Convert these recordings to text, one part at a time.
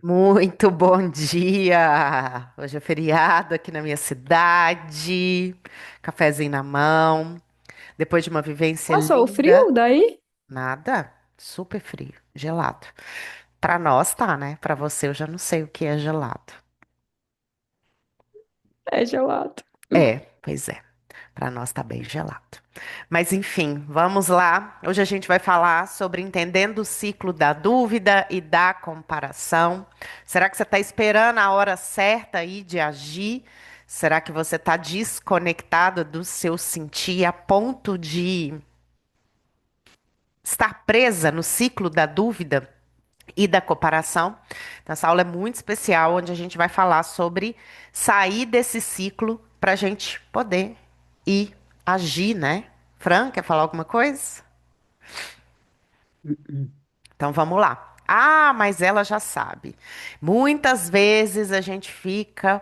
Muito bom dia! Hoje é feriado aqui na minha cidade, cafezinho na mão, depois de uma vivência Passou o linda. frio daí? Nada, super frio, gelado. Pra nós tá, né? Pra você eu já não sei o que é gelado. É gelado. É, pois é. Pra nós tá bem gelado. Mas enfim, vamos lá. Hoje a gente vai falar sobre entendendo o ciclo da dúvida e da comparação. Será que você está esperando a hora certa aí de agir? Será que você está desconectado do seu sentir a ponto de estar presa no ciclo da dúvida e da comparação? Então, essa aula é muito especial, onde a gente vai falar sobre sair desse ciclo para a gente poder ir agir, né? Fran, quer falar alguma coisa? Mm-mm. Então vamos lá. Ah, mas ela já sabe. Muitas vezes a gente fica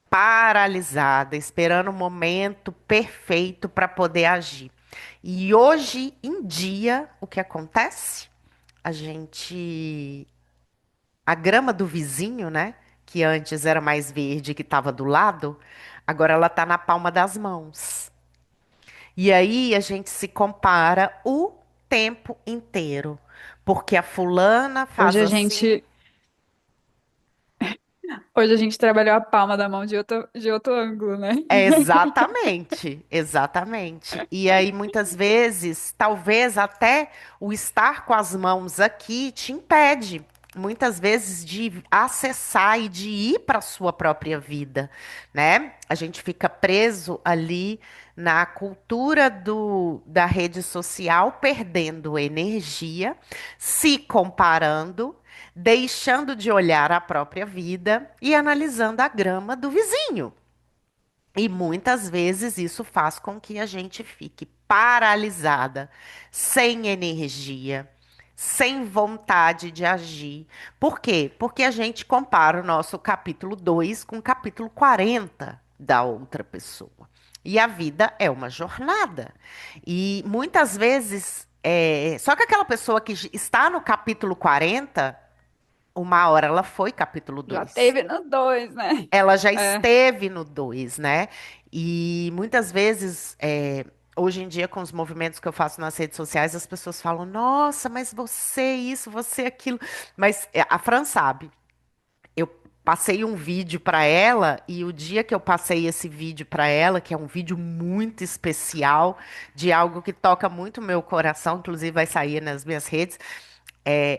paralisada, esperando o momento perfeito para poder agir. E hoje em dia, o que acontece? A gente. A grama do vizinho, né? Que antes era mais verde, que estava do lado, agora ela está na palma das mãos. E aí a gente se compara o tempo inteiro. Porque a fulana Hoje faz a assim. gente, hoje a gente trabalhou a palma da mão de outro ângulo, né? É exatamente, exatamente. E aí, muitas vezes, talvez até o estar com as mãos aqui te impede, muitas vezes, de acessar e de ir para a sua própria vida, né? A gente fica preso ali na cultura da rede social, perdendo energia, se comparando, deixando de olhar a própria vida e analisando a grama do vizinho. E muitas vezes isso faz com que a gente fique paralisada, sem energia, sem vontade de agir. Por quê? Porque a gente compara o nosso capítulo 2 com o capítulo 40 da outra pessoa. E a vida é uma jornada. E muitas vezes, só que aquela pessoa que está no capítulo 40, uma hora ela foi capítulo Já 2. teve nos dois, né? Ela já É, esteve no 2, né? E muitas vezes, hoje em dia, com os movimentos que eu faço nas redes sociais, as pessoas falam: Nossa, mas você isso, você aquilo. Mas a Fran sabe, eu passei um vídeo para ela, e o dia que eu passei esse vídeo para ela, que é um vídeo muito especial, de algo que toca muito o meu coração, inclusive vai sair nas minhas redes.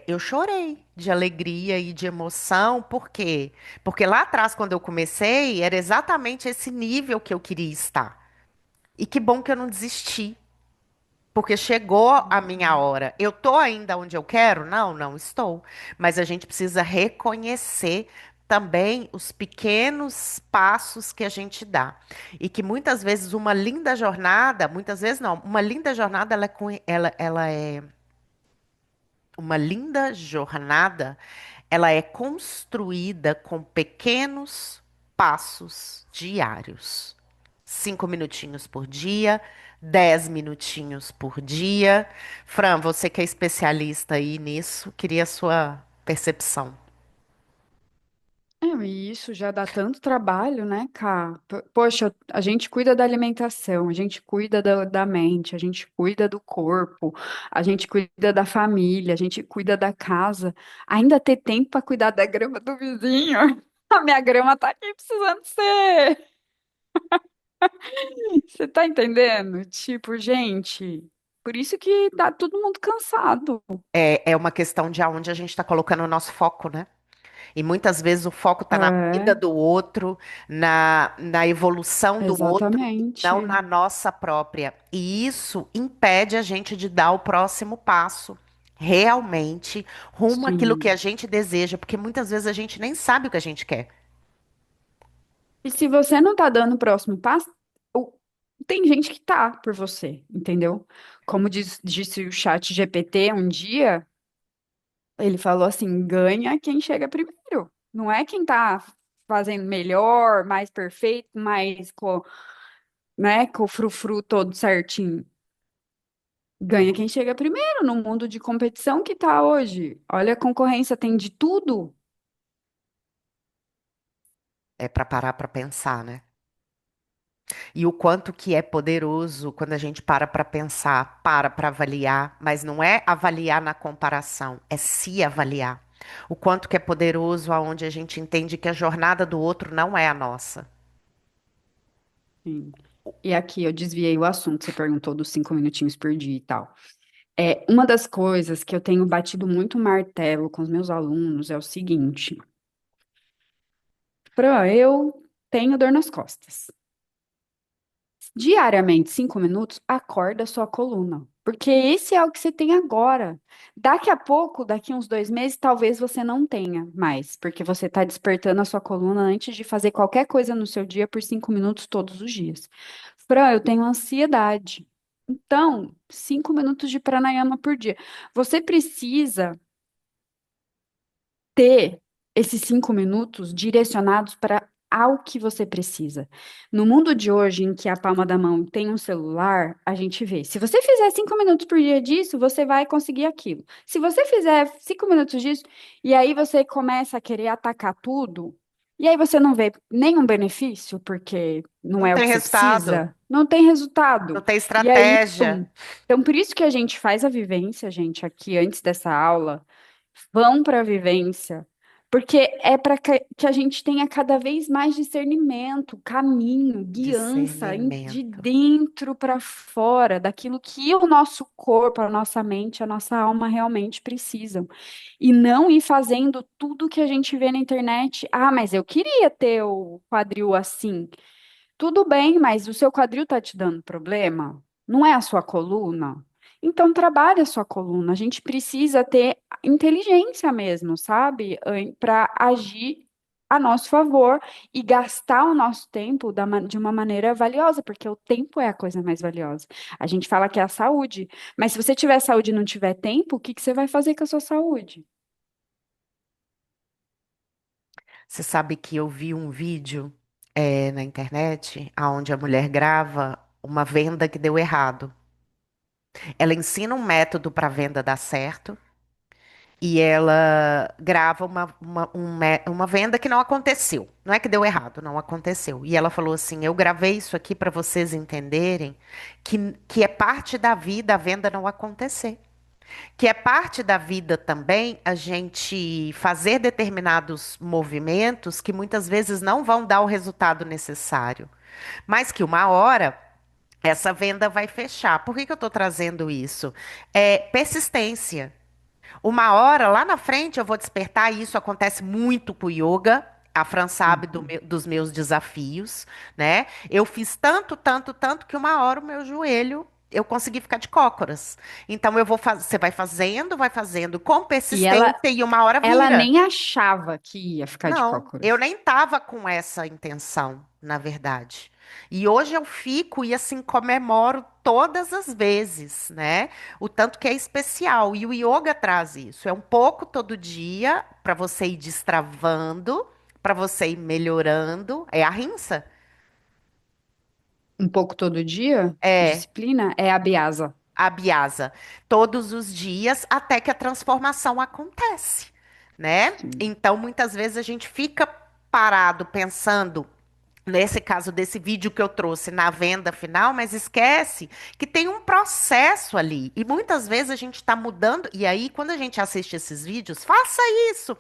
Eu chorei de alegria e de emoção, por quê? Porque lá atrás, quando eu comecei, era exatamente esse nível que eu queria estar. E que bom que eu não desisti, porque chegou a minha hora. Eu tô ainda onde eu quero? Não, não estou. Mas a gente precisa reconhecer também os pequenos passos que a gente dá. E que muitas vezes uma linda jornada, muitas vezes não, uma linda jornada, ela é uma linda jornada, ela é construída com pequenos passos diários. 5 minutinhos por dia, 10 minutinhos por dia. Fran, você que é especialista aí nisso, queria a sua percepção. e isso já dá tanto trabalho, né, Cá? Poxa, a gente cuida da alimentação, a gente cuida da mente, a gente cuida do corpo, a gente cuida da família, a gente cuida da casa. Ainda ter tempo para cuidar da grama do vizinho. A minha grama tá aqui precisando ser. Você tá entendendo? Tipo, gente, por isso que tá todo mundo cansado. É uma questão de aonde a gente está colocando o nosso foco, né? E muitas vezes o foco está na vida É, do outro, na evolução do outro, e não exatamente. na nossa própria. E isso impede a gente de dar o próximo passo, realmente, rumo àquilo que Sim. a gente deseja, porque muitas vezes a gente nem sabe o que a gente quer. E se você não tá dando o próximo passo, o- tem gente que tá por você, entendeu? Como disse o chat GPT um dia, ele falou assim: ganha quem chega primeiro. Não é quem tá fazendo melhor, mais perfeito, mais com, né, com o frufru todo certinho. Ganha quem chega primeiro no mundo de competição que tá hoje. Olha, a concorrência tem de tudo. É para parar para pensar, né? E o quanto que é poderoso quando a gente para pensar, para avaliar, mas não é avaliar na comparação, é se avaliar. O quanto que é poderoso aonde a gente entende que a jornada do outro não é a nossa. Sim. E aqui eu desviei o assunto, você perguntou dos 5 minutinhos por dia e tal. É, uma das coisas que eu tenho batido muito martelo com os meus alunos é o seguinte: Fran, eu tenho dor nas costas. Diariamente, 5 minutos, acorda a sua coluna. Porque esse é o que você tem agora. Daqui a pouco, daqui uns 2 meses, talvez você não tenha mais, porque você está despertando a sua coluna antes de fazer qualquer coisa no seu dia por 5 minutos todos os dias. Fran, eu tenho ansiedade. Então, 5 minutos de pranayama por dia. Você precisa ter esses 5 minutos direcionados para ao que você precisa. No mundo de hoje, em que a palma da mão tem um celular, a gente vê. Se você fizer 5 minutos por dia disso, você vai conseguir aquilo. Se você fizer 5 minutos disso, e aí você começa a querer atacar tudo, e aí você não vê nenhum benefício, porque não Não é o tem que você resultado, precisa, não tem não resultado. tem E aí, estratégia. pum. Então, por isso que a gente faz a vivência, gente, aqui antes dessa aula vão para a vivência, porque é para que a gente tenha cada vez mais discernimento, caminho, guiança de Discernimento. dentro para fora, daquilo que o nosso corpo, a nossa mente, a nossa alma realmente precisam. E não ir fazendo tudo que a gente vê na internet. Ah, mas eu queria ter o quadril assim. Tudo bem, mas o seu quadril está te dando problema? Não é a sua coluna? Então trabalhe a sua coluna. A gente precisa ter inteligência mesmo, sabe? Para agir a nosso favor e gastar o nosso tempo de uma maneira valiosa, porque o tempo é a coisa mais valiosa. A gente fala que é a saúde, mas se você tiver saúde e não tiver tempo, o que que você vai fazer com a sua saúde? Você sabe que eu vi um vídeo, na internet, onde a mulher grava uma venda que deu errado. Ela ensina um método para a venda dar certo e ela grava uma venda que não aconteceu. Não é que deu errado, não aconteceu. E ela falou assim: Eu gravei isso aqui para vocês entenderem que é parte da vida a venda não acontecer. Que é parte da vida também a gente fazer determinados movimentos que muitas vezes não vão dar o resultado necessário, mas que uma hora essa venda vai fechar. Por que que eu estou trazendo isso? É persistência. Uma hora lá na frente eu vou despertar, e isso acontece muito com o yoga. A Fran sabe Uhum. dos meus desafios, né? Eu fiz tanto, tanto, tanto que uma hora o meu joelho eu consegui ficar de cócoras. Então eu vou você vai fazendo com E persistência e uma hora ela vira. nem achava que ia ficar de Não, eu cócoras. nem tava com essa intenção, na verdade. E hoje eu fico e assim comemoro todas as vezes, né? O tanto que é especial. E o yoga traz isso. É um pouco todo dia para você ir destravando, para você ir melhorando. É a rinça? Um pouco todo dia, É disciplina, é a Beasa. a biasa. Todos os dias até que a transformação acontece, né? Sim. Então, muitas vezes a gente fica parado pensando nesse caso desse vídeo que eu trouxe na venda final, mas esquece que tem um processo ali. E muitas vezes a gente está mudando. E aí, quando a gente assiste esses vídeos, faça isso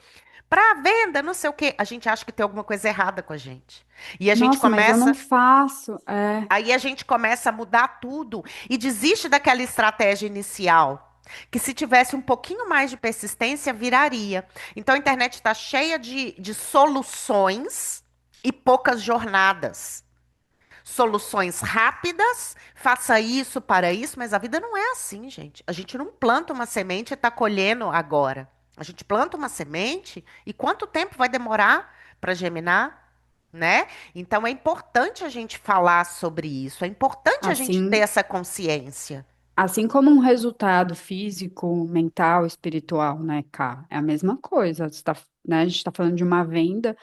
para venda, não sei o quê. A gente acha que tem alguma coisa errada com a gente. E a gente Nossa, mas eu não começa. faço. É, Aí a gente começa a mudar tudo e desiste daquela estratégia inicial. Que se tivesse um pouquinho mais de persistência, viraria. Então a internet está cheia de soluções e poucas jornadas. Soluções rápidas, faça isso para isso, mas a vida não é assim, gente. A gente não planta uma semente e está colhendo agora. A gente planta uma semente e quanto tempo vai demorar para germinar, né? Então é importante a gente falar sobre isso, é importante a gente ter assim, essa consciência. assim como um resultado físico, mental, espiritual, né, Cá? É a mesma coisa. Você tá, né, a gente está falando de uma venda,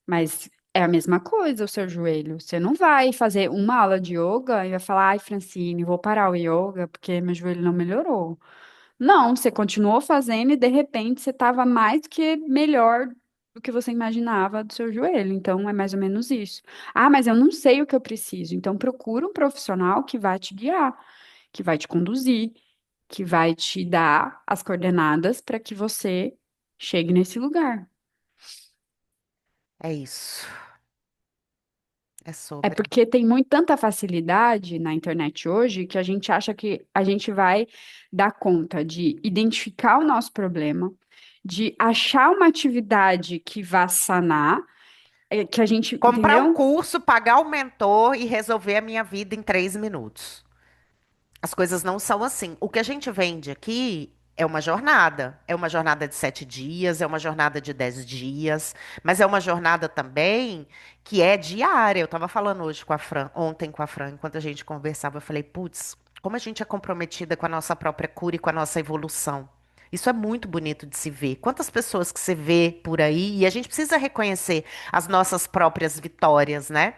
mas é a mesma coisa o seu joelho. Você não vai fazer uma aula de yoga e vai falar, ai, Francine, vou parar o yoga porque meu joelho não melhorou. Não, você continuou fazendo e de repente você estava mais do que melhor do que você imaginava do seu joelho. Então, é mais ou menos isso. Ah, mas eu não sei o que eu preciso. Então, procura um profissional que vai te guiar, que vai te conduzir, que vai te dar as coordenadas para que você chegue nesse lugar. É isso. É É sobre. porque tem muito tanta facilidade na internet hoje que a gente acha que a gente vai dar conta de identificar o nosso problema, de achar uma atividade que vá sanar, que a gente, Comprar um entendeu? curso, pagar o mentor e resolver a minha vida em 3 minutos. As coisas não são assim. O que a gente vende aqui é uma jornada. É uma jornada de 7 dias, é uma jornada de 10 dias, mas é uma jornada também que é diária. Eu estava falando hoje com a Fran, ontem com a Fran, enquanto a gente conversava, eu falei, putz, como a gente é comprometida com a nossa própria cura e com a nossa evolução. Isso é muito bonito de se ver. Quantas pessoas que você vê por aí, e a gente precisa reconhecer as nossas próprias vitórias, né?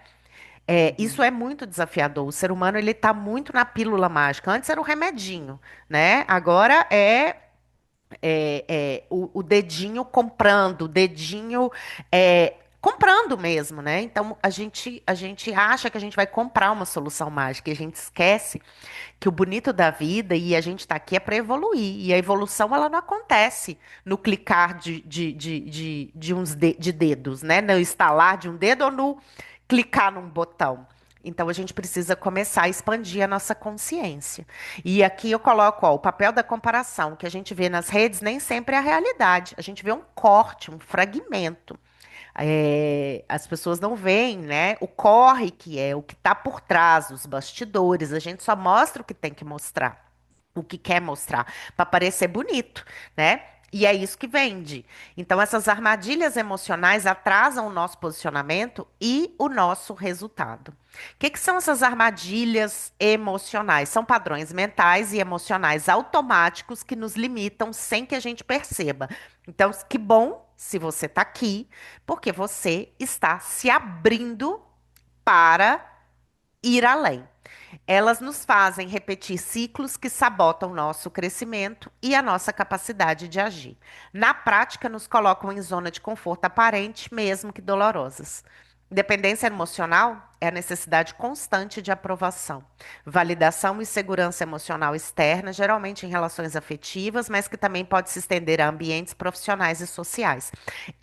Isso Uhum. é muito desafiador. O ser humano ele está muito na pílula mágica. Antes era o remedinho, né? Agora o dedinho comprando, o dedinho comprando mesmo, né? Então a gente acha que a gente vai comprar uma solução mágica e a gente esquece que o bonito da vida e a gente está aqui é para evoluir. E a evolução ela não acontece no clicar de dedos, né? No estalar de um dedo ou no clicar num botão. Então a gente precisa começar a expandir a nossa consciência. E aqui eu coloco, ó, o papel da comparação, que a gente vê nas redes nem sempre é a realidade. A gente vê um corte, um fragmento. As pessoas não veem, né, o corre que é, o que está por trás, os bastidores. A gente só mostra o que tem que mostrar, o que quer mostrar, para parecer bonito, né? E é isso que vende. Então, essas armadilhas emocionais atrasam o nosso posicionamento e o nosso resultado. O que que são essas armadilhas emocionais? São padrões mentais e emocionais automáticos que nos limitam sem que a gente perceba. Então, que bom se você está aqui, porque você está se abrindo para ir além. Elas nos fazem repetir ciclos que sabotam nosso crescimento e a nossa capacidade de agir. Na prática, nos colocam em zona de conforto aparente, mesmo que dolorosas. Dependência emocional é a necessidade constante de aprovação, validação e segurança emocional externa, geralmente em relações afetivas, mas que também pode se estender a ambientes profissionais e sociais.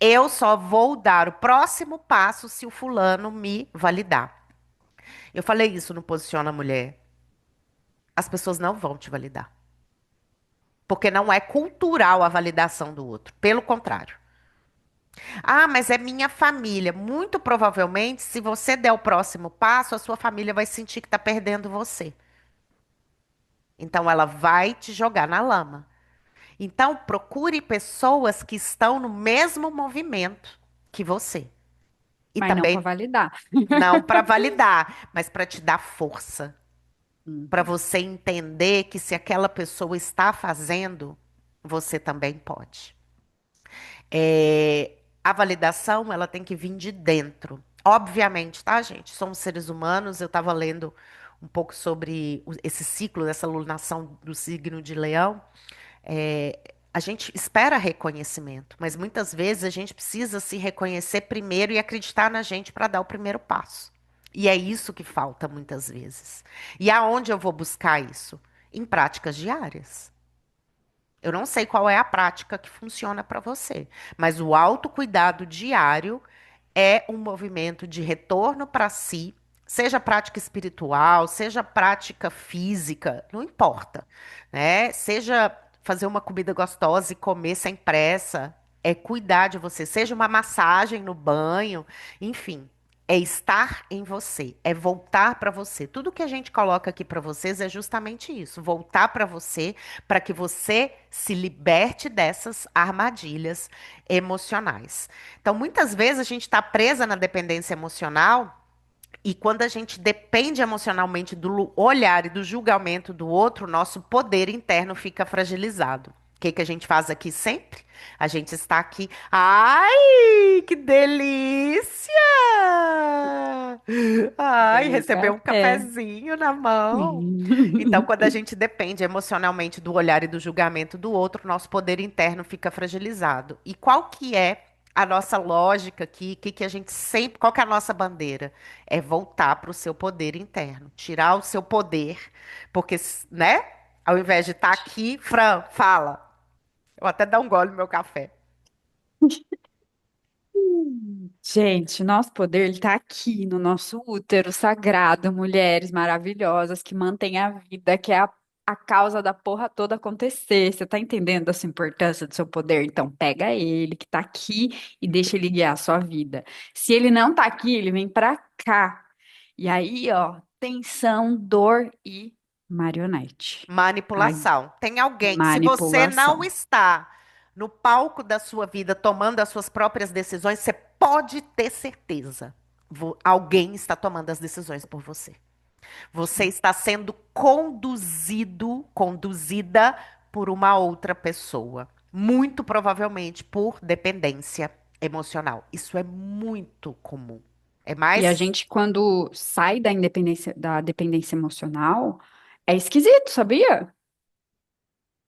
Eu só vou dar o próximo passo se o fulano me validar. Eu falei isso no Posiciona Mulher. As pessoas não vão te validar. Porque não é cultural a validação do outro. Pelo contrário. Ah, mas é minha família. Muito provavelmente, se você der o próximo passo, a sua família vai sentir que está perdendo você. Então, ela vai te jogar na lama. Então, procure pessoas que estão no mesmo movimento que você. E Mas não para também validar. não para validar, mas para te dar força. Para Uhum. você entender que se aquela pessoa está fazendo, você também pode. A validação, ela tem que vir de dentro. Obviamente, tá, gente? Somos seres humanos. Eu estava lendo um pouco sobre esse ciclo dessa lunação do signo de Leão. A gente espera reconhecimento, mas muitas vezes a gente precisa se reconhecer primeiro e acreditar na gente para dar o primeiro passo. E é isso que falta muitas vezes. E aonde eu vou buscar isso? Em práticas diárias. Eu não sei qual é a prática que funciona para você, mas o autocuidado diário é um movimento de retorno para si, seja prática espiritual, seja prática física, não importa, né? Seja fazer uma comida gostosa e comer sem pressa, é cuidar de você, seja uma massagem no banho, enfim. É estar em você, é voltar para você. Tudo que a gente coloca aqui para vocês é justamente isso, voltar para você, para que você se liberte dessas armadilhas emocionais. Então, muitas vezes a gente está presa na dependência emocional e quando a gente depende emocionalmente do olhar e do julgamento do outro, nosso poder interno fica fragilizado. O que que a gente faz aqui sempre? A gente está aqui. Ai, que delícia! Ai, Ganhei receber um café. cafezinho na mão. Então, quando a gente depende emocionalmente do olhar e do julgamento do outro, nosso poder interno fica fragilizado. E qual que é a nossa lógica aqui, que a gente sempre, qual que é a nossa bandeira? É voltar para o seu poder interno, tirar o seu poder, porque, né? Ao invés de estar aqui, Fran, fala. Eu até dar um gole no meu café. Gente, nosso poder ele tá aqui no nosso útero sagrado, mulheres maravilhosas que mantêm a vida, que é a causa da porra toda acontecer. Você tá entendendo essa importância do seu poder? Então pega ele que tá aqui e deixa ele guiar a sua vida. Se ele não tá aqui, ele vem pra cá. E aí, ó, tensão, dor e marionete. A Manipulação. Tem alguém, se você não manipulação. está no palco da sua vida tomando as suas próprias decisões, você pode ter certeza. Alguém está tomando as decisões por você. Você está sendo conduzido, conduzida por uma outra pessoa. Muito provavelmente por dependência emocional. Isso é muito comum. É E a mais. gente, quando sai da dependência emocional, é esquisito, sabia?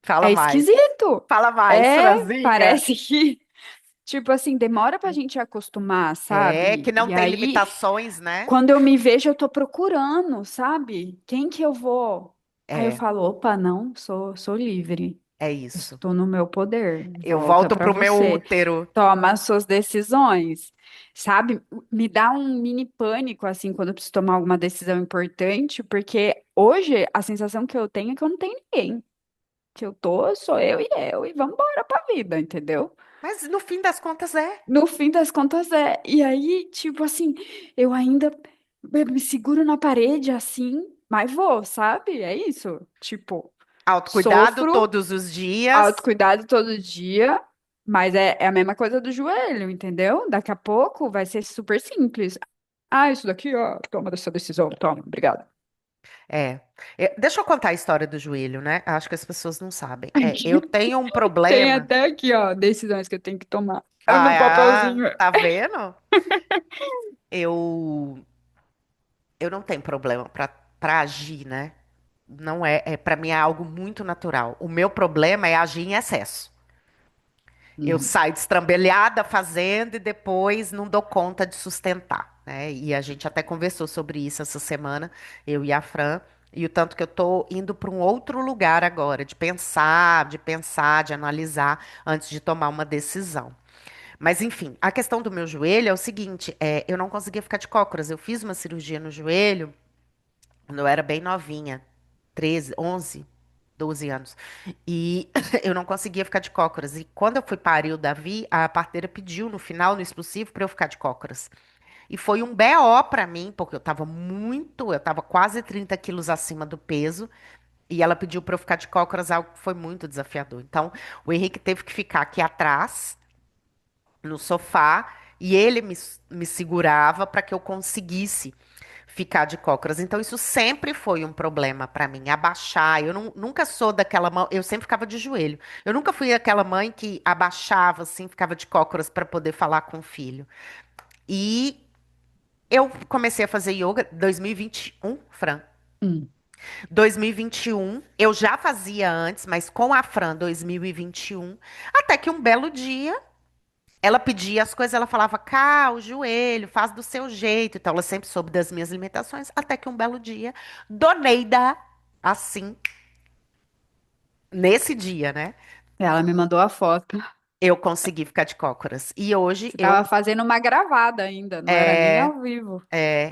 Fala É mais. esquisito. Fala mais, É, Franzinha. parece que, tipo assim, demora pra gente acostumar, É, que sabe? não E tem aí, limitações, né? quando eu me vejo, eu tô procurando, sabe? Quem que eu vou? Aí eu É, falo, opa, não, sou livre. é Eu isso. estou no meu poder. Eu Volta volto pra pro meu você. útero. Toma as suas decisões. Sabe? Me dá um mini pânico, assim, quando eu preciso tomar alguma decisão importante, porque hoje a sensação que eu tenho é que eu não tenho ninguém. Que eu tô, sou eu, e vamos embora pra vida, entendeu? Mas no fim das contas é. No fim das contas é. E aí, tipo assim, eu ainda me seguro na parede assim, mas vou, sabe? É isso. Tipo, Autocuidado sofro, todos os dias. autocuidado todo dia, mas é a mesma coisa do joelho, entendeu? Daqui a pouco vai ser super simples. Ah, isso daqui, ó, toma essa decisão, toma, obrigada. É. Deixa eu contar a história do joelho, né? Acho que as pessoas não sabem. Eu tenho um Tem problema. até aqui, ó, decisões que eu tenho que tomar. Ah, no Ah, papelzinho. tá vendo? Eu, eu não tenho problema para agir, né? Não para mim é algo muito natural. O meu problema é agir em excesso. Eu Uhum. saio destrambelhada fazendo e depois não dou conta de sustentar, né? E a gente até conversou sobre isso essa semana, eu e a Fran, e o tanto que eu tô indo para um outro lugar agora, de analisar antes de tomar uma decisão. Mas enfim, a questão do meu joelho é o seguinte, eu não conseguia ficar de cócoras. Eu fiz uma cirurgia no joelho quando eu era bem novinha, 13, 11, 12 anos. E eu não conseguia ficar de cócoras. E quando eu fui parir o Davi, a parteira pediu no final, no expulsivo, para eu ficar de cócoras. E foi um BO para mim, porque eu tava quase 30 quilos acima do peso. E ela pediu para eu ficar de cócoras, algo que foi muito desafiador. Então, o Henrique teve que ficar aqui atrás, no sofá, e ele me segurava para que eu conseguisse ficar de cócoras. Então, isso sempre foi um problema para mim, abaixar. Eu nunca sou daquela mãe, eu sempre ficava de joelho. Eu nunca fui aquela mãe que abaixava assim, ficava de cócoras para poder falar com o filho. E eu comecei a fazer yoga em 2021, Fran. Hum. 2021, eu já fazia antes, mas com a Fran 2021, até que um belo dia ela pedia as coisas, ela falava, cá, o joelho, faz do seu jeito. Então, ela sempre soube das minhas limitações, até que um belo dia, Doneida, assim, nesse dia, né? Ela me mandou a foto. Eu consegui ficar de cócoras. E hoje Você eu, tava fazendo uma gravada ainda, não era nem é, ao vivo.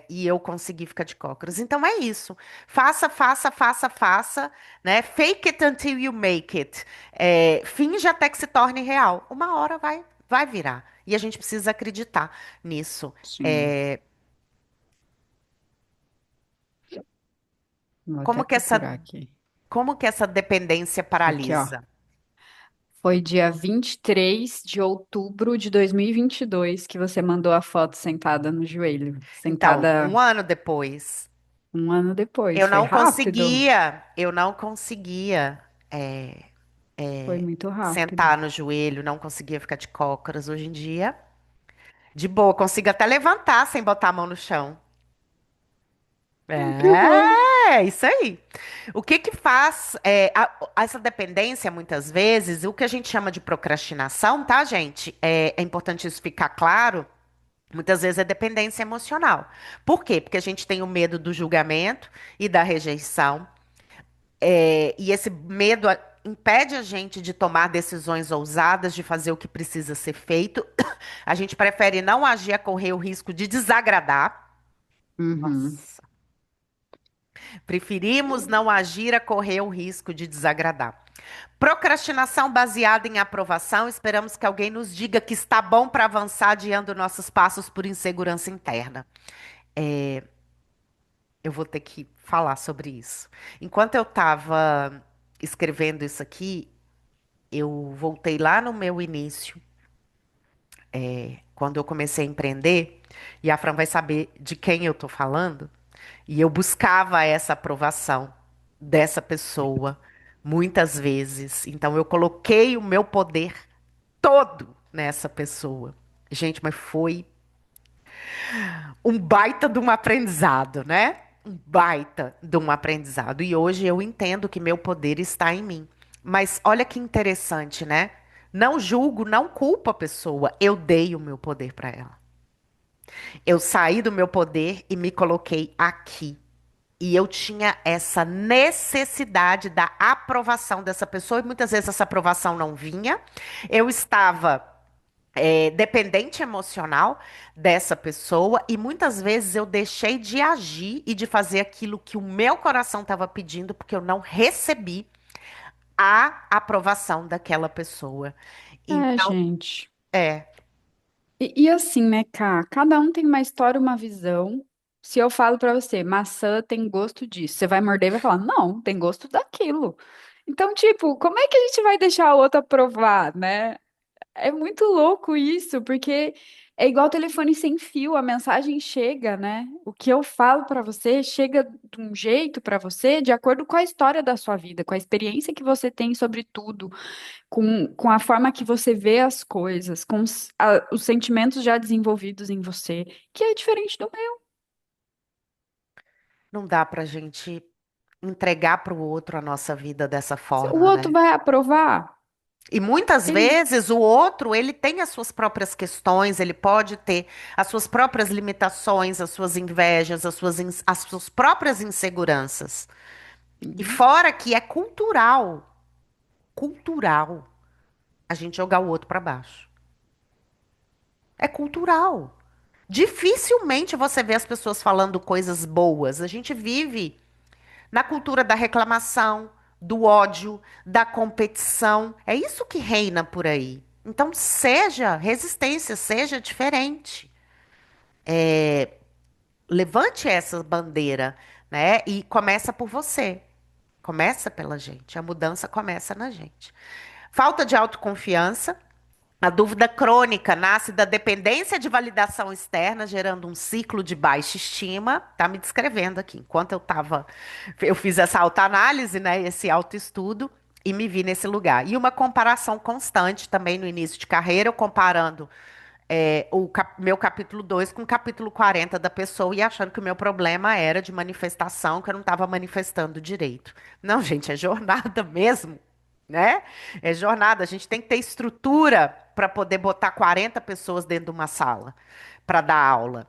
e eu consegui ficar de cócoras. Então é isso. Faça, faça, faça, faça, né? Fake it until you make it. Finge até que se torne real. Uma hora vai virar. E a gente precisa acreditar nisso. Sim, É, vou até como que procurar essa aqui. Como que essa dependência Aqui, ó. paralisa? Foi dia 23 de outubro de 2022 que você mandou a foto sentada no joelho. Então, um Sentada ano depois, um ano depois. Foi rápido. eu não conseguia Foi muito rápido. sentar no joelho, não conseguia ficar de cócoras. Hoje em dia, de boa, consigo até levantar sem botar a mão no chão. Ai, que É, bom. É, isso aí. O que que faz essa dependência, muitas vezes, o que a gente chama de procrastinação, tá, gente? É importante isso ficar claro. Muitas vezes é dependência emocional. Por quê? Porque a gente tem o medo do julgamento e da rejeição. E esse medo impede a gente de tomar decisões ousadas, de fazer o que precisa ser feito. A gente prefere não agir a correr o risco de desagradar. Uhum. Nossa. Preferimos não agir a correr o risco de desagradar. Procrastinação baseada em aprovação. Esperamos que alguém nos diga que está bom para avançar adiando nossos passos por insegurança interna. Eu vou ter que falar sobre isso. Enquanto eu estava escrevendo isso aqui, eu voltei lá no meu início, quando eu comecei a empreender, e a Fran vai saber de quem eu estou falando, e eu buscava essa aprovação dessa pessoa muitas vezes. Então eu coloquei o meu poder todo nessa pessoa. Gente, mas foi um baita de um aprendizado, né? Um baita de um aprendizado. E hoje eu entendo que meu poder está em mim. Mas olha que interessante, né? Não julgo, não culpo a pessoa. Eu dei o meu poder para ela. Eu saí do meu poder e me coloquei aqui. E eu tinha essa necessidade da aprovação dessa pessoa, e muitas vezes essa aprovação não vinha. Eu estava dependente emocional dessa pessoa, e muitas vezes eu deixei de agir e de fazer aquilo que o meu coração estava pedindo, porque eu não recebi a aprovação daquela pessoa. É, Então, gente. é, E assim, né, Cá? Cada um tem uma história, uma visão. Se eu falo pra você, maçã tem gosto disso, você vai morder e vai falar, não, tem gosto daquilo. Então, tipo, como é que a gente vai deixar o outro aprovar, né? É muito louco isso, porque é igual telefone sem fio, a mensagem chega, né? O que eu falo pra você chega de um jeito pra você, de acordo com a história da sua vida, com a experiência que você tem sobre tudo, com a forma que você vê as coisas, com os sentimentos já desenvolvidos em você, que é diferente do meu. não dá pra gente entregar para o outro a nossa vida dessa O forma, outro né? vai aprovar? E muitas Ele. vezes o outro, ele tem as suas próprias questões, ele pode ter as suas próprias limitações, as suas invejas, as suas próprias inseguranças. E fora que é cultural, cultural, a gente jogar o outro para baixo. É cultural. Dificilmente você vê as pessoas falando coisas boas. A gente vive na cultura da reclamação, do ódio, da competição. É isso que reina por aí. Então, seja resistência, seja diferente. Levante essa bandeira, né? E começa por você. Começa pela gente. A mudança começa na gente. Falta de autoconfiança. A dúvida crônica nasce da dependência de validação externa, gerando um ciclo de baixa estima. Tá me descrevendo aqui. Enquanto eu fiz essa autoanálise, né, esse autoestudo e me vi nesse lugar. E uma comparação constante também no início de carreira, eu comparando meu capítulo 2 com o capítulo 40 da pessoa e achando que o meu problema era de manifestação, que eu não estava manifestando direito. Não, gente, é jornada mesmo, né? É jornada. A gente tem que ter estrutura para poder botar 40 pessoas dentro de uma sala para dar aula.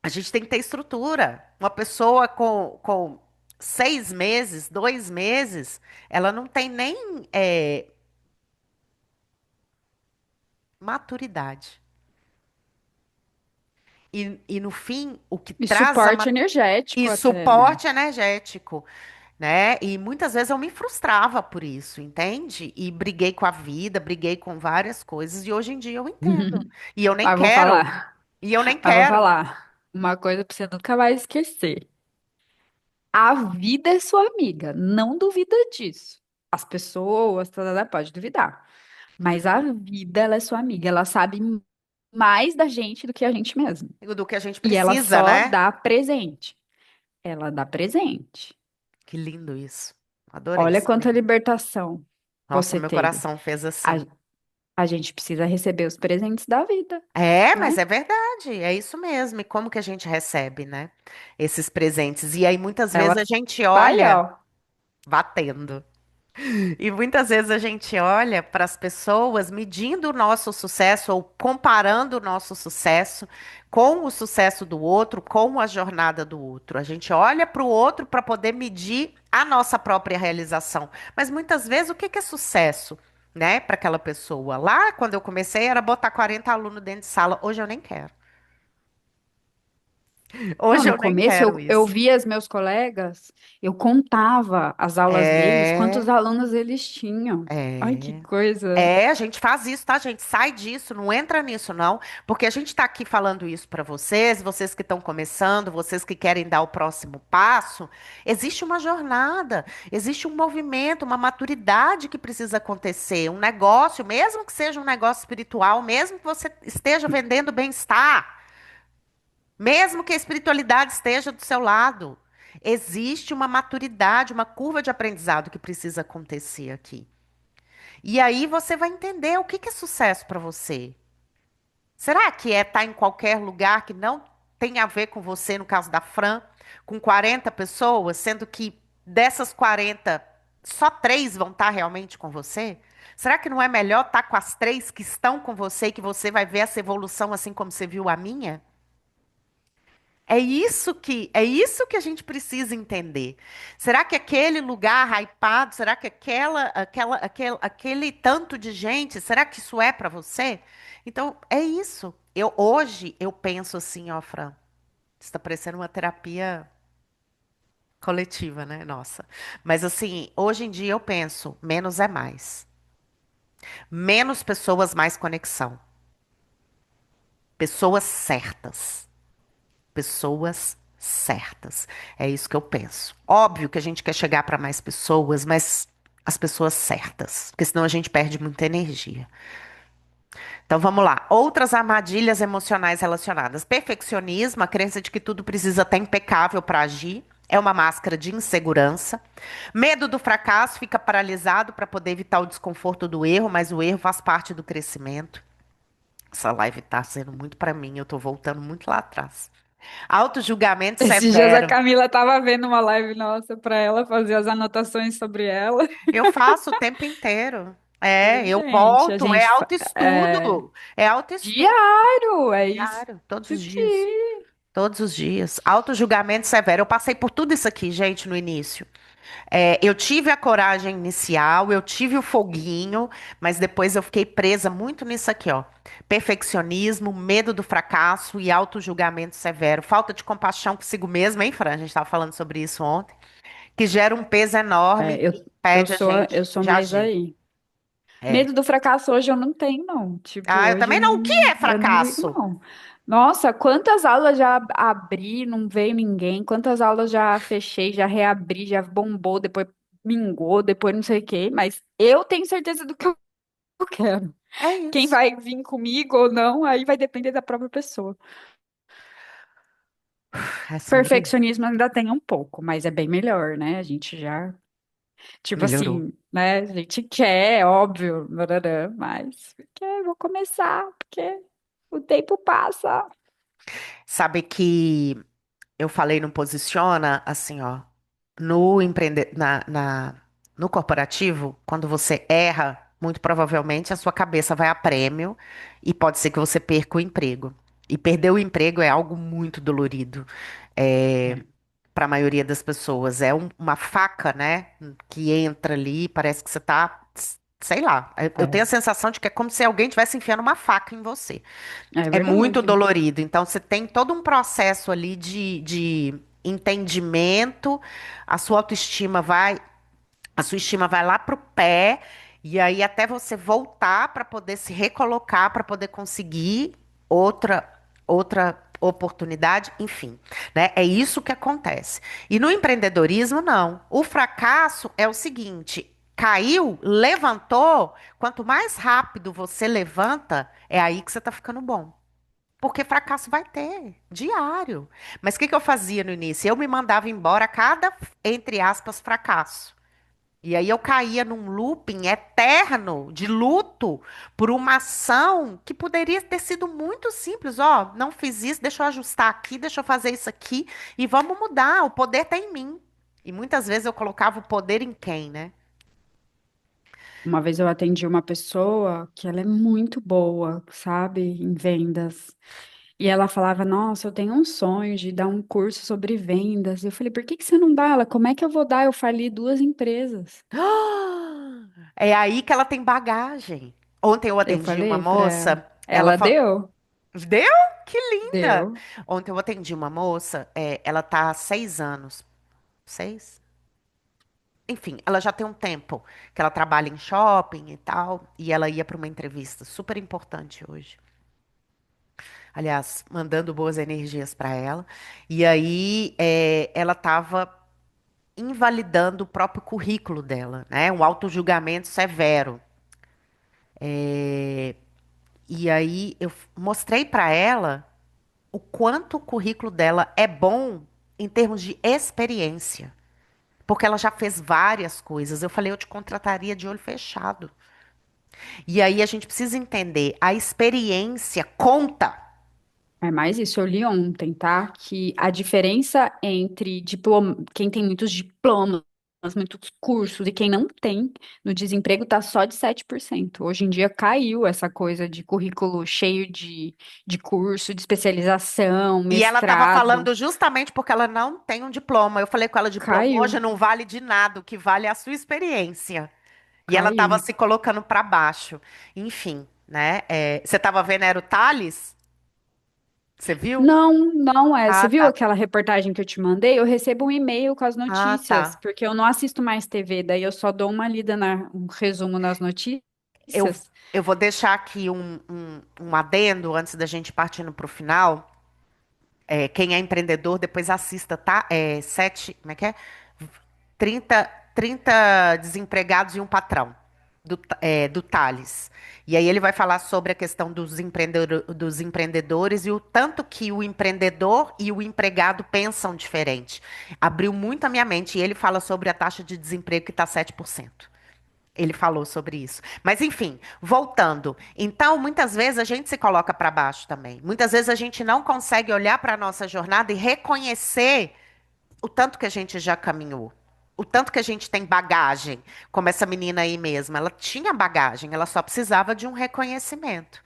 A gente tem que ter estrutura. Uma pessoa com 6 meses, 2 meses, ela não tem nem maturidade. E no fim, o que E traz suporte e energético até, né? suporte energético, né? E muitas vezes eu me frustrava por isso, entende? E briguei com a vida, briguei com várias coisas, e hoje em dia eu entendo. E eu nem Mas vou quero, falar, e eu nem mas vou quero. falar uma coisa que você nunca vai esquecer. A vida é sua amiga, não duvida disso. As pessoas, pode duvidar. Mas a vida, ela é sua amiga. Ela sabe mais da gente do que a gente mesmo. Do que a gente E ela precisa, só né? dá presente. Ela dá presente. Que lindo isso. Adorei Olha esse quanta livro. libertação Nossa, você meu teve. coração fez A, assim. a gente precisa receber os presentes da vida, É, mas né? é verdade. verdade, é isso mesmo. E como que a gente recebe, né? Esses presentes. E aí muitas vezes Ela a gente vai, olha ó. batendo. E muitas vezes a gente olha para as pessoas medindo o nosso sucesso ou comparando o nosso sucesso com o sucesso do outro, com a jornada do outro. A gente olha para o outro para poder medir a nossa própria realização. Mas muitas vezes o que que é sucesso, né, para aquela pessoa? Lá, quando eu comecei, era botar 40 alunos dentro de sala. Hoje eu nem quero. Não, Hoje no eu nem começo quero eu isso. via os meus colegas, eu contava as aulas deles, É, quantos alunos eles tinham. Ai, que é. coisa. É, a gente faz isso, tá, gente? Sai disso, não entra nisso, não, porque a gente está aqui falando isso para vocês, vocês que estão começando, vocês que querem dar o próximo passo. Existe uma jornada, existe um movimento, uma maturidade que precisa acontecer, um negócio, mesmo que seja um negócio espiritual, mesmo que você esteja vendendo bem-estar, mesmo que a espiritualidade esteja do seu lado, existe uma maturidade, uma curva de aprendizado que precisa acontecer aqui. E aí você vai entender o que que é sucesso para você. Será que é estar em qualquer lugar que não tem a ver com você, no caso da Fran, com 40 pessoas, sendo que dessas 40, só três vão estar realmente com você? Será que não é melhor estar com as três que estão com você e que você vai ver essa evolução assim como você viu a minha? É isso que a gente precisa entender. Será que aquele lugar hypado, será que aquele tanto de gente, será que isso é para você? Então, é isso. Hoje eu penso assim, ó, Fran, está parecendo uma terapia coletiva, né? Nossa. Mas assim, hoje em dia eu penso, menos é mais. Menos pessoas, mais conexão. Pessoas certas. Pessoas certas. É isso que eu penso. Óbvio que a gente quer chegar para mais pessoas, mas as pessoas certas, porque senão a gente perde muita energia. Então vamos lá. Outras armadilhas emocionais relacionadas. Perfeccionismo, a crença de que tudo precisa estar impecável para agir. É uma máscara de insegurança. Medo do fracasso, fica paralisado para poder evitar o desconforto do erro, mas o erro faz parte do crescimento. Essa live tá sendo muito para mim, eu tô voltando muito lá atrás. Auto-julgamento Esses dias a severo. Camila tava vendo uma live nossa para ela fazer as anotações sobre ela. Eu faço o tempo inteiro. É, Falei, eu gente, a volto, é gente é autoestudo. É autoestudo diário, é isso diário, todos os dias. aqui. Todos os dias. Auto-julgamento severo. Eu passei por tudo isso aqui, gente, no início. É, eu tive a coragem inicial, eu tive o foguinho, mas depois eu fiquei presa muito nisso aqui, ó. Perfeccionismo, medo do fracasso e auto-julgamento severo. Falta de compaixão consigo mesma, hein, Fran? A gente estava falando sobre isso ontem. Que gera um peso enorme É, e impede a eu gente sou de mais agir. aí. É. Medo do fracasso hoje eu não tenho, não. Tipo, Ah, eu hoje também não. O que é eu não ligo, fracasso? não. Nossa, quantas aulas já abri, não veio ninguém. Quantas aulas já fechei, já reabri, já bombou, depois mingou, depois não sei o quê. Mas eu tenho certeza do que eu quero. É Quem isso. vai vir comigo ou não, aí vai depender da própria pessoa. É sobre isso. Perfeccionismo ainda tem um pouco, mas é bem melhor, né? A gente já, tipo Melhorou. assim, né? A gente quer, óbvio, barará, mas porque vou começar, porque o tempo passa. Sabe que eu falei no Posiciona, assim, ó, no no corporativo, quando você erra, muito provavelmente a sua cabeça vai a prêmio e pode ser que você perca o emprego. E perder o emprego é algo muito dolorido. É, É, para a maioria das pessoas. É uma faca, né? Que entra ali, parece que você tá, sei lá. Eu tenho a é, sensação de que é como se alguém tivesse enfiando uma faca em você. é É muito verdade. dolorido. Então, você tem todo um processo ali de entendimento, a sua autoestima vai, a sua estima vai lá pro pé, e aí até você voltar para poder se recolocar, para poder conseguir outra outra oportunidade, enfim, né? É isso que acontece. E no empreendedorismo, não. O fracasso é o seguinte: caiu, levantou, quanto mais rápido você levanta, é aí que você tá ficando bom. Porque fracasso vai ter, diário. Mas o que que eu fazia no início? Eu me mandava embora a cada, entre aspas, fracasso. E aí eu caía num looping eterno de luto por uma ação que poderia ter sido muito simples. Ó, não fiz isso, deixa eu ajustar aqui, deixa eu fazer isso aqui e vamos mudar. O poder tá em mim. E muitas vezes eu colocava o poder em quem, né? Uma vez eu atendi uma pessoa que ela é muito boa, sabe, em vendas. E ela falava: Nossa, eu tenho um sonho de dar um curso sobre vendas. E eu falei: Por que que você não dá? Ela: Como é que eu vou dar? Eu fali duas empresas. É aí que ela tem bagagem. Ontem eu Eu atendi uma falei para ela. moça, ela Ela falou. deu, Deu? Que linda! deu. Ontem eu atendi uma moça, ela tá há 6 anos. Seis? Enfim, ela já tem um tempo que ela trabalha em shopping e tal, e ela ia para uma entrevista super importante hoje. Aliás, mandando boas energias para ela. E aí, ela estava invalidando o próprio currículo dela, né? Um autojulgamento severo. E aí, eu mostrei para ela o quanto o currículo dela é bom em termos de experiência. Porque ela já fez várias coisas. Eu falei, eu te contrataria de olho fechado. E aí a gente precisa entender, a experiência conta. É mais isso, eu li ontem, tá? Que a diferença entre quem tem muitos diplomas, muitos cursos e quem não tem, no desemprego tá só de 7%. Hoje em dia caiu essa coisa de currículo cheio de curso, de especialização, E ela estava mestrado. falando justamente porque ela não tem um diploma. Eu falei com ela, diploma hoje Caiu, não vale de nada, o que vale é a sua experiência. E ela estava caiu. se colocando para baixo. Enfim, né? Você estava vendo era o Thales? Você viu? Não, não é. Você Ah, viu tá. aquela reportagem que eu te mandei? Eu recebo um e-mail com as Ah, notícias, tá. porque eu não assisto mais TV, daí eu só dou uma lida um resumo nas Eu, notícias. eu vou deixar aqui um adendo antes da gente partindo para o final. Quem é empreendedor, depois assista, tá? Como é que é? 30 desempregados e um patrão, do Tales. E aí ele vai falar sobre a questão dos empreendedores e o tanto que o empreendedor e o empregado pensam diferente. Abriu muito a minha mente e ele fala sobre a taxa de desemprego que está 7%. Ele falou sobre isso. Mas enfim, voltando. Então, muitas vezes a gente se coloca para baixo também. Muitas vezes a gente não consegue olhar para a nossa jornada e reconhecer o tanto que a gente já caminhou. O tanto que a gente tem bagagem, como essa menina aí mesmo. Ela tinha bagagem, ela só precisava de um reconhecimento.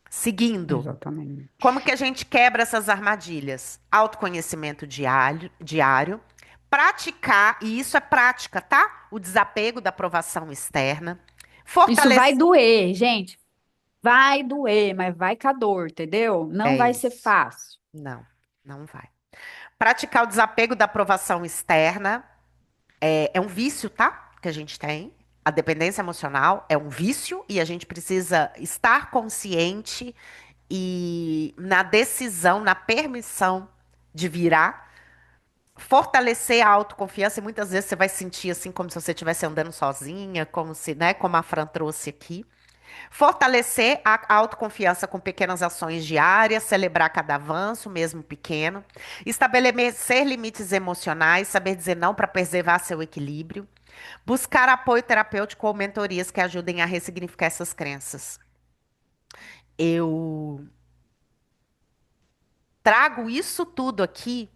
Seguindo, Exatamente. como que a gente quebra essas armadilhas? Autoconhecimento diário, praticar, e isso é prática, tá? O desapego da aprovação externa, Isso vai fortalecer. doer, gente. Vai doer, mas vai com a dor, entendeu? Não É vai ser isso. fácil. Não, não vai. Praticar o desapego da aprovação externa é um vício, tá? Que a gente tem. A dependência emocional é um vício e a gente precisa estar consciente e na decisão, na permissão de virar. Fortalecer a autoconfiança, e muitas vezes você vai sentir assim como se você estivesse andando sozinha, como se, né, como a Fran trouxe aqui. Fortalecer a autoconfiança com pequenas ações diárias, celebrar cada avanço, mesmo pequeno. Estabelecer limites emocionais, saber dizer não para preservar seu equilíbrio. Buscar apoio terapêutico ou mentorias que ajudem a ressignificar essas crenças. Eu trago isso tudo aqui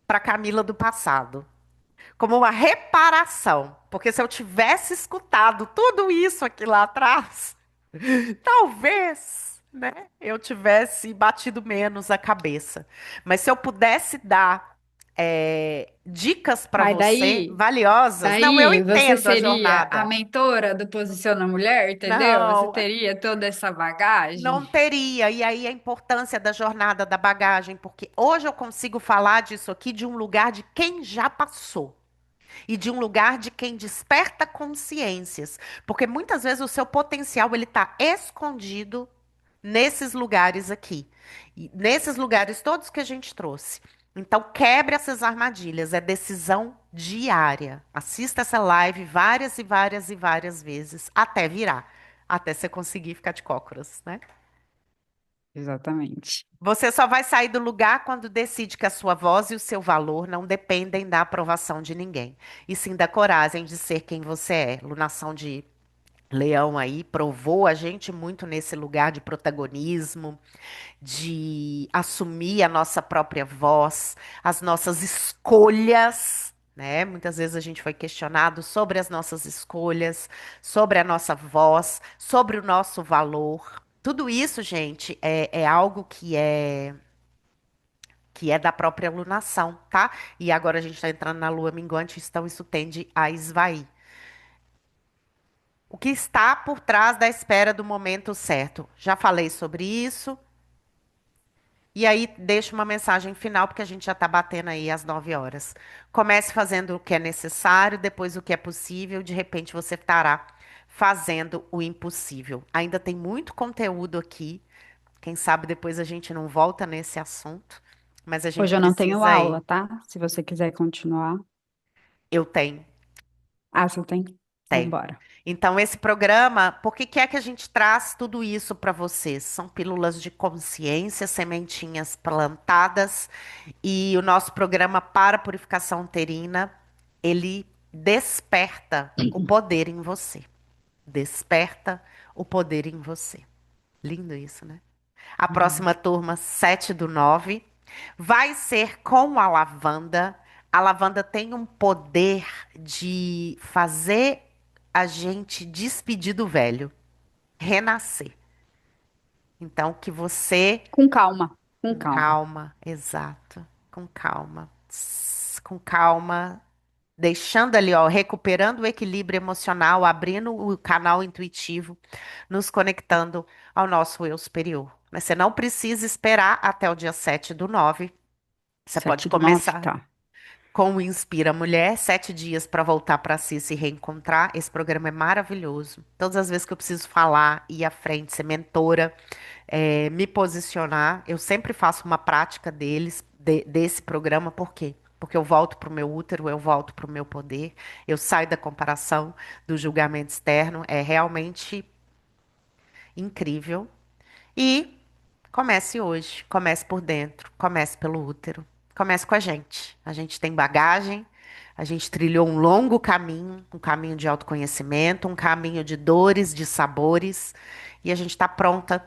para Camila do passado, como uma reparação. Porque se eu tivesse escutado tudo isso aqui lá atrás, talvez, né, eu tivesse batido menos a cabeça. Mas se eu pudesse dar dicas para Mas você daí, valiosas, não, eu daí você entendo a seria a jornada. mentora do Posiciona Mulher, entendeu? Você Não, teria toda essa bagagem. não teria. E aí a importância da jornada, da bagagem, porque hoje eu consigo falar disso aqui de um lugar de quem já passou. E de um lugar de quem desperta consciências, porque muitas vezes o seu potencial ele está escondido nesses lugares aqui, e nesses lugares todos que a gente trouxe. Então quebre essas armadilhas, é decisão diária. Assista essa live várias e várias e várias vezes até virar, até você conseguir ficar de cócoras, né? Exatamente. Você só vai sair do lugar quando decide que a sua voz e o seu valor não dependem da aprovação de ninguém, e sim da coragem de ser quem você é. Lunação de Leão aí provou a gente muito nesse lugar de protagonismo, de assumir a nossa própria voz, as nossas escolhas, né? Muitas vezes a gente foi questionado sobre as nossas escolhas, sobre a nossa voz, sobre o nosso valor. Tudo isso, gente, é algo que é da própria alunação, tá? E agora a gente está entrando na lua minguante, então isso tende a esvair. O que está por trás da espera do momento certo? Já falei sobre isso. E aí, deixo uma mensagem final, porque a gente já está batendo aí às 9 horas. Comece fazendo o que é necessário, depois o que é possível, de repente você estará fazendo o impossível. Ainda tem muito conteúdo aqui. Quem sabe depois a gente não volta nesse assunto, mas a gente Hoje eu não tenho precisa aula, ir. tá? Se você quiser continuar. Eu tenho. Ah, você tem? Tem. Vambora. Então, esse programa, por que que é que a gente traz tudo isso para vocês? São pílulas de consciência, sementinhas plantadas, e o nosso programa para purificação uterina, ele desperta o poder em você. Desperta o poder em você. Lindo isso, né? A Uhum. próxima turma, 7/9, vai ser com a lavanda. A lavanda tem um poder de fazer a gente despedir do velho, renascer. Então, que você, Com calma, com com calma. calma, exato, com calma, deixando ali, ó, recuperando o equilíbrio emocional, abrindo o canal intuitivo, nos conectando ao nosso eu superior. Mas você não precisa esperar até o dia 7/9. Você pode 7/9, começar tá. com o Inspira Mulher, 7 dias para voltar para si, se reencontrar. Esse programa é maravilhoso. Todas as vezes que eu preciso falar, ir à frente, ser mentora, me posicionar, eu sempre faço uma prática desse programa. Por quê? Porque eu volto para o meu útero, eu volto para o meu poder, eu saio da comparação, do julgamento externo. É realmente incrível. E comece hoje, comece por dentro, comece pelo útero, comece com a gente. A gente tem bagagem, a gente trilhou um longo caminho, um caminho de autoconhecimento, um caminho de dores, de sabores, e a gente está pronta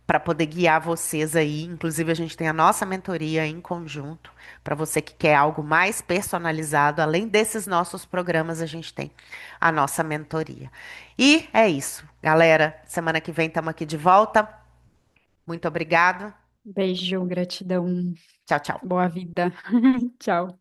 para poder guiar vocês aí. Inclusive, a gente tem a nossa mentoria em conjunto, para você que quer algo mais personalizado. Além desses nossos programas, a gente tem a nossa mentoria. E é isso, galera. Semana que vem estamos aqui de volta. Muito obrigado. Beijo, gratidão, Tchau, tchau. boa vida. Tchau.